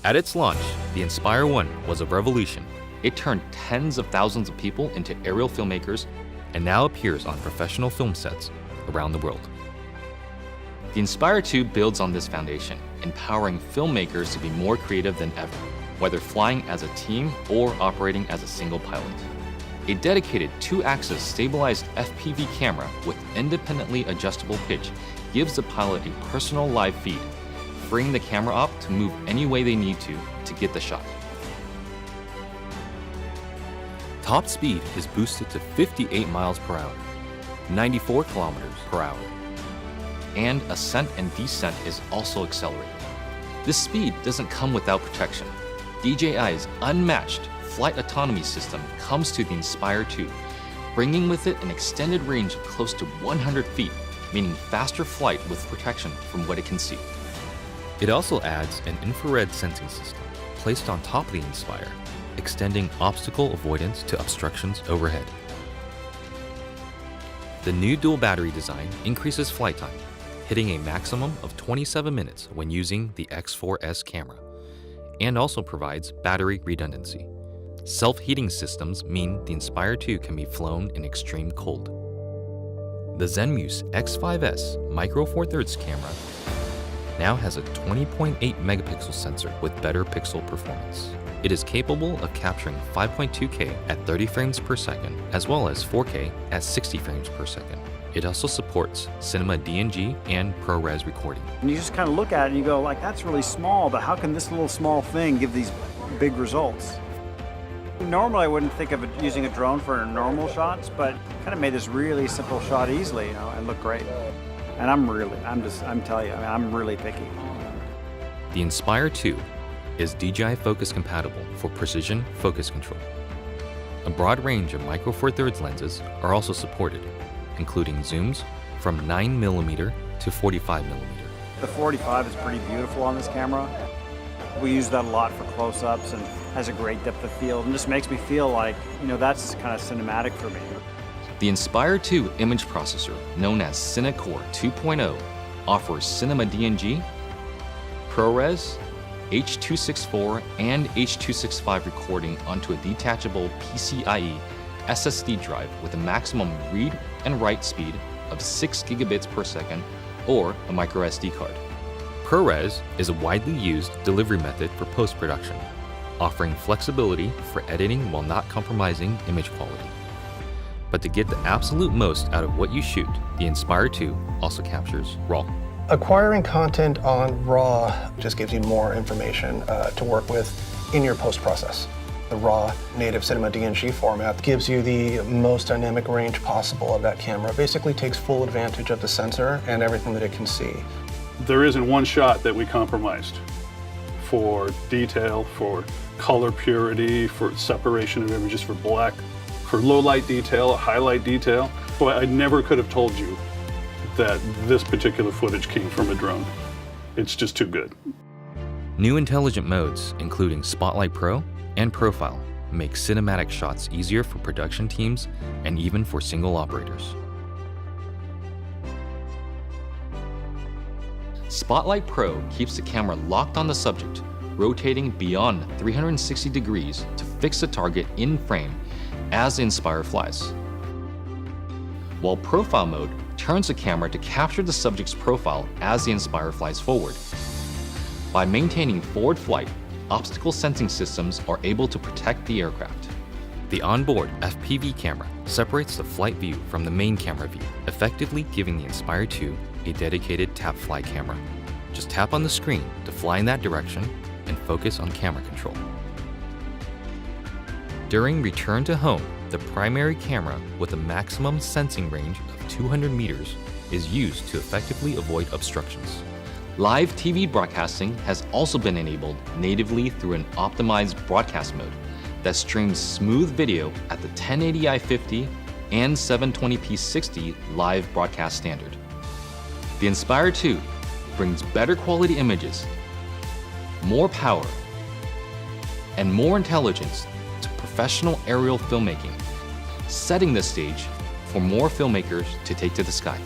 At its launch, the Inspire 1 was a revolution. It turned tens of thousands of people into aerial filmmakers and now appears on professional film sets around the world. The Inspire 2 builds on this foundation, empowering filmmakers to be more creative than ever, whether flying as a team or operating as a single pilot. A dedicated 2-axis stabilized FPV camera with independently adjustable pitch gives the pilot a personal live feed, freeing the camera op to move any way they need to get the shot. Top speed is boosted to 58 miles per hour, 94 kilometers per hour, and ascent and descent is also accelerated. This speed doesn't come without protection. DJI's unmatched flight autonomy system comes to the Inspire 2, bringing with it an extended range of close to 100 feet, meaning faster flight with protection from what it can see. It also adds an infrared sensing system placed on top of the Inspire, extending obstacle avoidance to obstructions overhead. The new dual battery design increases flight time, hitting a maximum of 27 minutes when using the X4S camera, and also provides battery redundancy. Self-heating systems mean the Inspire 2 can be flown in extreme cold. The Zenmuse X5S Micro Four Thirds camera now has a 20.8 megapixel sensor with better pixel performance. It is capable of capturing 5.2K at 30 frames per second, as well as 4K at 60 frames per second. It also supports Cinema DNG and ProRes recording. And you just kind of look at it and you go, like, that's really small, but how can this little small thing give these big results? Normally I wouldn't think of using a drone for normal shots, but kind of made this really simple shot easily, and look great. And I'm telling you, I'm really picky. The Inspire 2 is DJI focus compatible for precision focus control. A broad range of Micro Four Thirds lenses are also supported, including zooms from 9mm to 45mm. The 45 is pretty beautiful on this camera. We use that a lot for close-ups and has a great depth of field and just makes me feel like, that's kind of cinematic for me. The Inspire 2 image processor, known as CineCore 2.0, offers Cinema DNG, ProRes, H.264 and H.265 recording onto a detachable PCIe SSD drive with a maximum read and write speed of 6 gigabits per second or a micro SD card. ProRes is a widely used delivery method for post-production, offering flexibility for editing while not compromising image quality. But to get the absolute most out of what you shoot, the Inspire 2 also captures RAW. Acquiring content on RAW just gives you more information to work with in your post-process. The RAW native Cinema DNG format gives you the most dynamic range possible of that camera. Basically takes full advantage of the sensor and everything that it can see. There isn't one shot that we compromised for detail, for color purity, for separation of images, for black, for low light detail, highlight detail. Boy, I never could have told you that this particular footage came from a drone. It's just too good. New intelligent modes, including Spotlight Pro and Profile, make cinematic shots easier for production teams and even for single operators. Spotlight Pro keeps the camera locked on the subject, rotating beyond 360 degrees to fix the target in frame as the Inspire flies. While Profile mode turns the camera to capture the subject's profile as the Inspire flies forward. By maintaining forward flight, obstacle sensing systems are able to protect the aircraft. The onboard FPV camera separates the flight view from the main camera view, effectively giving the Inspire 2 a dedicated tap fly camera. Just tap on the screen to fly in that direction and focus on camera control. During return to home, the primary camera with a maximum sensing range of 200 meters is used to effectively avoid obstructions. Live TV broadcasting has also been enabled natively through an optimized broadcast mode that streams smooth video at the 1080i 50 and 720p 60 live broadcast standard. The Inspire 2 brings better quality images, more power, and more intelligence to professional aerial filmmaking, setting the stage for more filmmakers to take to the sky.